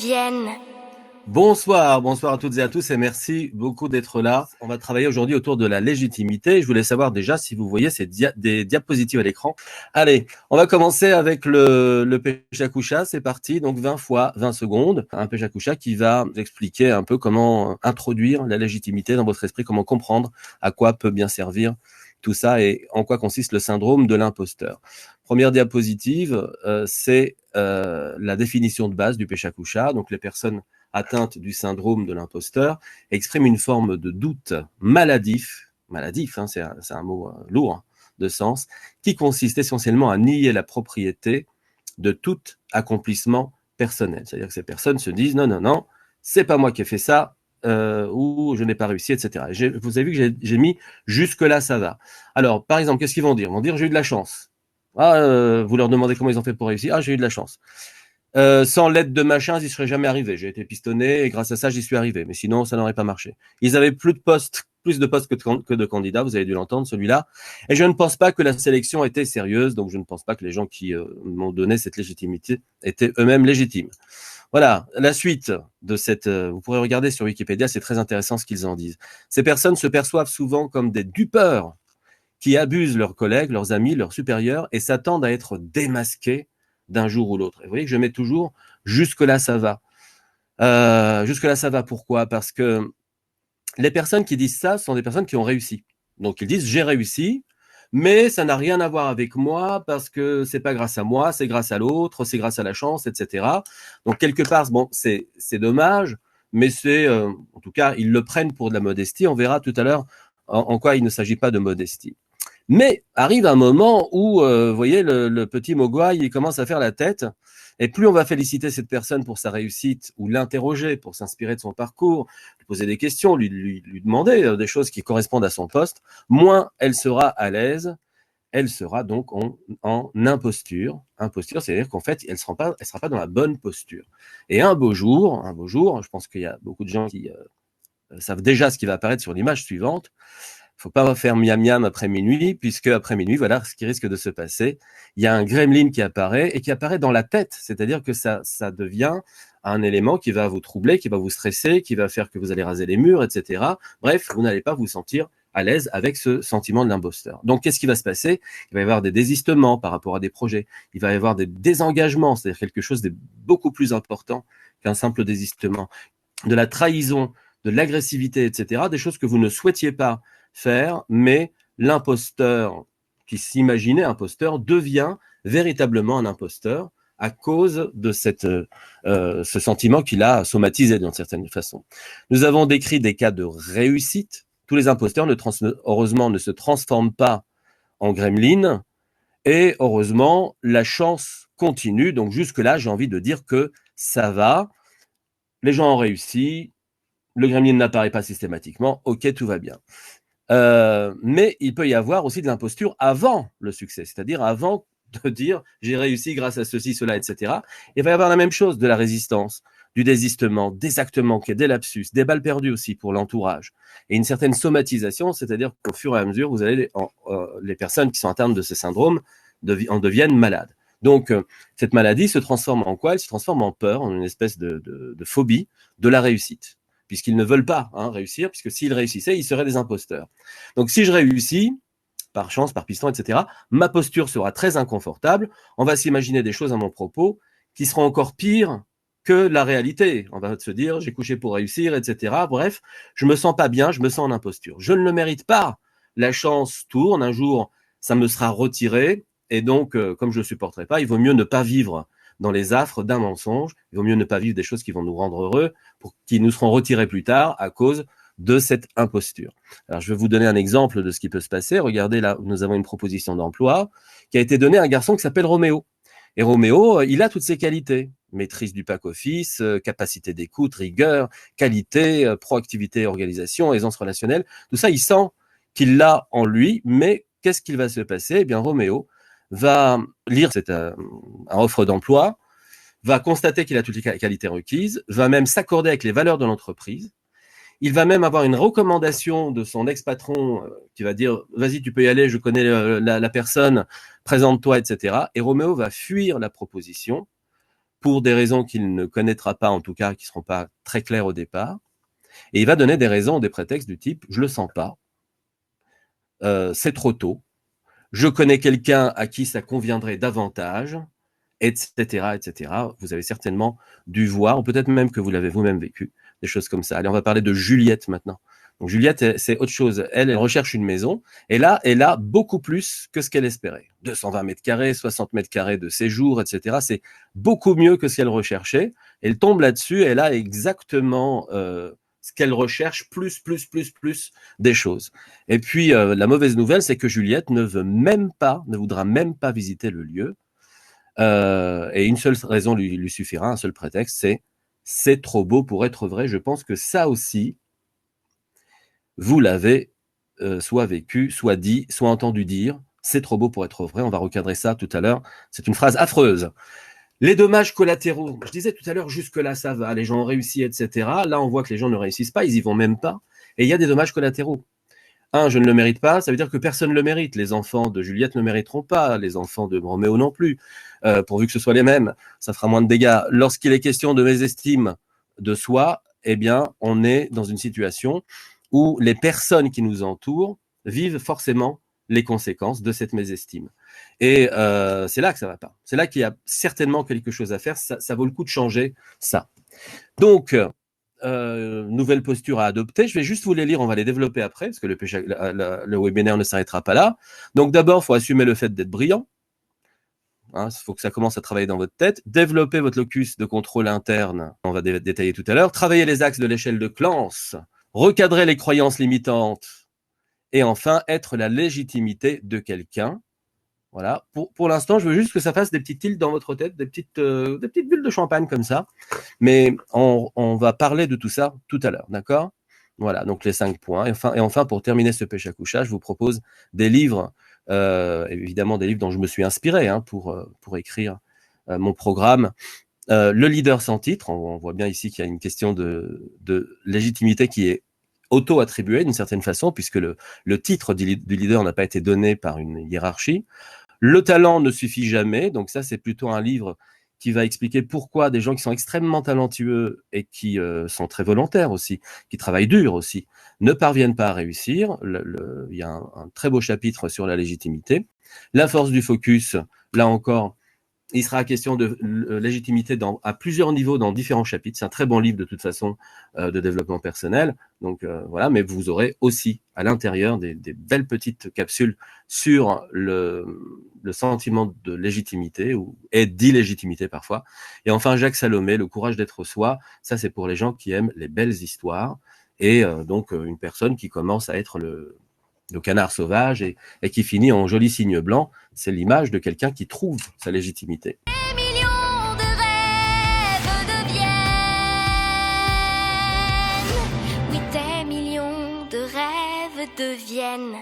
viennent. Bonsoir à toutes et à tous et merci beaucoup d'être là. On va travailler aujourd'hui autour de la légitimité. Je voulais savoir déjà si vous voyez des diapositives à l'écran. Allez, on va commencer avec le Pechakucha. C'est parti, donc 20 fois 20 secondes. Un Pechakucha qui va vous expliquer un peu comment introduire la légitimité dans votre esprit, comment comprendre à quoi peut bien servir tout ça et en quoi consiste le syndrome de l'imposteur. Première diapositive, c'est la définition de base du Pechakucha. Donc les personnes atteintes du syndrome de l'imposteur expriment une forme de doute maladif, hein, c'est un mot lourd de sens, qui consiste essentiellement à nier la propriété de tout accomplissement personnel. C'est-à-dire que ces personnes se disent non, c'est pas moi qui ai fait ça, ou je n'ai pas réussi, etc. Vous avez vu que j'ai mis jusque-là, ça va. Alors, par exemple, qu'est-ce qu'ils vont dire? Ils vont dire j'ai eu de la chance. Vous leur demandez comment ils ont fait pour réussir. J'ai eu de la chance. Sans l'aide de machin, ils n'y seraient jamais arrivés. J'ai été pistonné et grâce à ça, j'y suis arrivé. Mais sinon, ça n'aurait pas marché. Ils avaient plus de postes que de candidats. Vous avez dû l'entendre, celui-là. Et je ne pense pas que la sélection était sérieuse. Donc, je ne pense pas que les gens qui m'ont donné cette légitimité étaient eux-mêmes légitimes. Voilà. La suite de cette, vous pourrez regarder sur Wikipédia. C'est très intéressant ce qu'ils en disent. Ces personnes se perçoivent souvent comme des dupeurs qui abusent leurs collègues, leurs amis, leurs supérieurs et s'attendent à être démasqués d'un jour ou l'autre. Et vous voyez que je mets toujours jusque-là, ça va. Jusque-là, ça va. Pourquoi? Parce que les personnes qui disent ça sont des personnes qui ont réussi. Donc, ils disent j'ai réussi, mais ça n'a rien à voir avec moi parce que c'est pas grâce à moi, c'est grâce à l'autre, c'est grâce à la chance, etc. Donc, quelque part, bon, c'est dommage, mais c'est, en tout cas, ils le prennent pour de la modestie. On verra tout à l'heure en quoi il ne s'agit pas de modestie. Mais arrive un moment où, vous voyez, le petit Mogwai, il commence à faire la tête. Et plus on va féliciter cette personne pour sa réussite ou l'interroger pour s'inspirer de son parcours, lui poser des questions, lui demander des choses qui correspondent à son poste, moins elle sera à l'aise. Elle sera donc en imposture. Imposture, c'est-à-dire qu'en fait, elle sera pas dans la bonne posture. Et un beau jour, je pense qu'il y a beaucoup de gens qui savent déjà ce qui va apparaître sur l'image suivante. Faut pas faire miam miam après minuit, puisque après minuit, voilà ce qui risque de se passer. Il y a un gremlin qui apparaît et qui apparaît dans la tête, c'est-à-dire que ça devient un élément qui va vous troubler, qui va vous stresser, qui va faire que vous allez raser les murs, etc. Bref, vous n'allez pas vous sentir à l'aise avec ce sentiment de l'imposteur. Donc, qu'est-ce qui va se passer? Il va y avoir des désistements par rapport à des projets. Il va y avoir des désengagements, c'est-à-dire quelque chose de beaucoup plus important qu'un simple désistement. De la trahison, de l'agressivité, etc. Des choses que vous ne souhaitiez pas faire, mais l'imposteur qui s'imaginait imposteur devient véritablement un imposteur à cause de ce sentiment qu'il a somatisé d'une certaine façon. Nous avons décrit des cas de réussite. Tous les imposteurs, heureusement, ne se transforment pas en gremlin. Et heureusement, la chance continue. Donc jusque-là, j'ai envie de dire que ça va. Les gens ont réussi. Le gremlin n'apparaît pas systématiquement. Ok, tout va bien. Mais il peut y avoir aussi de l'imposture avant le succès, c'est-à-dire avant de dire j'ai réussi grâce à ceci, cela, etc. Il va y avoir la même chose, de la résistance, du désistement, des actes manqués, des lapsus, des balles perdues aussi pour l'entourage, et une certaine somatisation, c'est-à-dire qu'au fur et à mesure, vous allez les personnes qui sont atteintes de ce syndrome en deviennent malades. Donc, cette maladie se transforme en quoi? Elle se transforme en peur, en une espèce de phobie de la réussite, puisqu'ils ne veulent pas réussir, puisque s'ils réussissaient, ils seraient des imposteurs. Donc, si je réussis, par chance, par piston, etc., ma posture sera très inconfortable. On va s'imaginer des choses à mon propos qui seront encore pires que la réalité. On va se dire, j'ai couché pour réussir, etc. Bref, je me sens pas bien, je me sens en imposture. Je ne le mérite pas. La chance tourne, un jour, ça me sera retiré, et donc, comme je ne le supporterai pas, il vaut mieux ne pas vivre dans les affres d'un mensonge. Il vaut mieux ne pas vivre des choses qui vont nous rendre heureux, qui nous seront retirées plus tard à cause de cette imposture. Alors, je vais vous donner un exemple de ce qui peut se passer. Regardez, là, nous avons une proposition d'emploi qui a été donnée à un garçon qui s'appelle Roméo. Et Roméo, il a toutes ses qualités. Maîtrise du pack office, capacité d'écoute, rigueur, qualité, proactivité, organisation, aisance relationnelle. Tout ça, il sent qu'il l'a en lui, mais qu'est-ce qu'il va se passer? Eh bien, Roméo va lire cette offre d'emploi, va constater qu'il a toutes les qualités requises, va même s'accorder avec les valeurs de l'entreprise. Il va même avoir une recommandation de son ex-patron qui va dire « Vas-y, tu peux y aller, je connais la personne, présente-toi, etc. » Et Roméo va fuir la proposition pour des raisons qu'il ne connaîtra pas, en tout cas, qui ne seront pas très claires au départ. Et il va donner des raisons, des prétextes du type « je le sens pas »,« c'est trop tôt »,« je connais quelqu'un à qui ça conviendrait davantage », etc., etc. Vous avez certainement dû voir, ou peut-être même que vous l'avez vous-même vécu, des choses comme ça. Allez, on va parler de Juliette maintenant. Donc Juliette, c'est autre chose. Elle recherche une maison, et là, elle a beaucoup plus que ce qu'elle espérait. 220 mètres carrés, 60 mètres carrés de séjour, etc. C'est beaucoup mieux que ce qu'elle recherchait. Elle tombe là-dessus, elle a exactement ce qu'elle recherche, plus des choses. Et puis, la mauvaise nouvelle, c'est que Juliette ne voudra même pas visiter le lieu. Et une seule raison lui suffira, un seul prétexte, c'est trop beau pour être vrai. Je pense que ça aussi, vous l'avez soit vécu, soit dit, soit entendu dire. C'est trop beau pour être vrai. On va recadrer ça tout à l'heure. C'est une phrase affreuse. Les dommages collatéraux. Je disais tout à l'heure, jusque-là, ça va. Les gens ont réussi, etc. Là, on voit que les gens ne réussissent pas. Ils y vont même pas. Et il y a des dommages collatéraux. Je ne le mérite pas, ça veut dire que personne ne le mérite. Les enfants de Juliette ne mériteront pas, les enfants de Roméo non plus, pourvu que ce soit les mêmes, ça fera moins de dégâts. Lorsqu'il est question de mésestime de soi, eh bien, on est dans une situation où les personnes qui nous entourent vivent forcément les conséquences de cette mésestime. Et c'est là que ça va pas. C'est là qu'il y a certainement quelque chose à faire. Ça vaut le coup de changer ça. Donc, nouvelle posture à adopter. Je vais juste vous les lire, on va les développer après, parce que le webinaire ne s'arrêtera pas là. Donc d'abord, il faut assumer le fait d'être brillant. Il faut que ça commence à travailler dans votre tête. Développer votre locus de contrôle interne, on va détailler tout à l'heure. Travailler les axes de l'échelle de Clance. Recadrer les croyances limitantes. Et enfin, être la légitimité de quelqu'un. Voilà. Pour l'instant, je veux juste que ça fasse des petites tildes dans votre tête, des petites bulles de champagne comme ça. Mais on va parler de tout ça tout à l'heure, d'accord? Voilà, donc les 5 points. Et enfin, pour terminer ce pêche à couchage, je vous propose des livres, évidemment des livres dont je me suis inspiré pour écrire mon programme. Le leader sans titre, on voit bien ici qu'il y a une question de légitimité qui est auto-attribuée d'une certaine façon, puisque le titre du leader n'a pas été donné par une hiérarchie. Le talent ne suffit jamais, donc ça c'est plutôt un livre qui va expliquer pourquoi des gens qui sont extrêmement talentueux et qui sont très volontaires aussi, qui travaillent dur aussi, ne parviennent pas à réussir. Il y a un très beau chapitre sur la légitimité. La force du focus, là encore, il sera question de légitimité à plusieurs niveaux dans différents chapitres. C'est un très bon livre de toute façon de développement personnel. Donc voilà, mais vous aurez aussi à l'intérieur des belles petites capsules sur le sentiment de légitimité et d'illégitimité parfois. Et enfin, Jacques Salomé, le courage d'être soi. Ça, c'est pour les gens qui aiment les belles histoires et donc une personne qui commence à être le canard sauvage et qui finit en joli cygne blanc. C'est l'image de quelqu'un qui trouve sa légitimité. Des millions de rêves deviennent, oui, des millions de rêves deviennent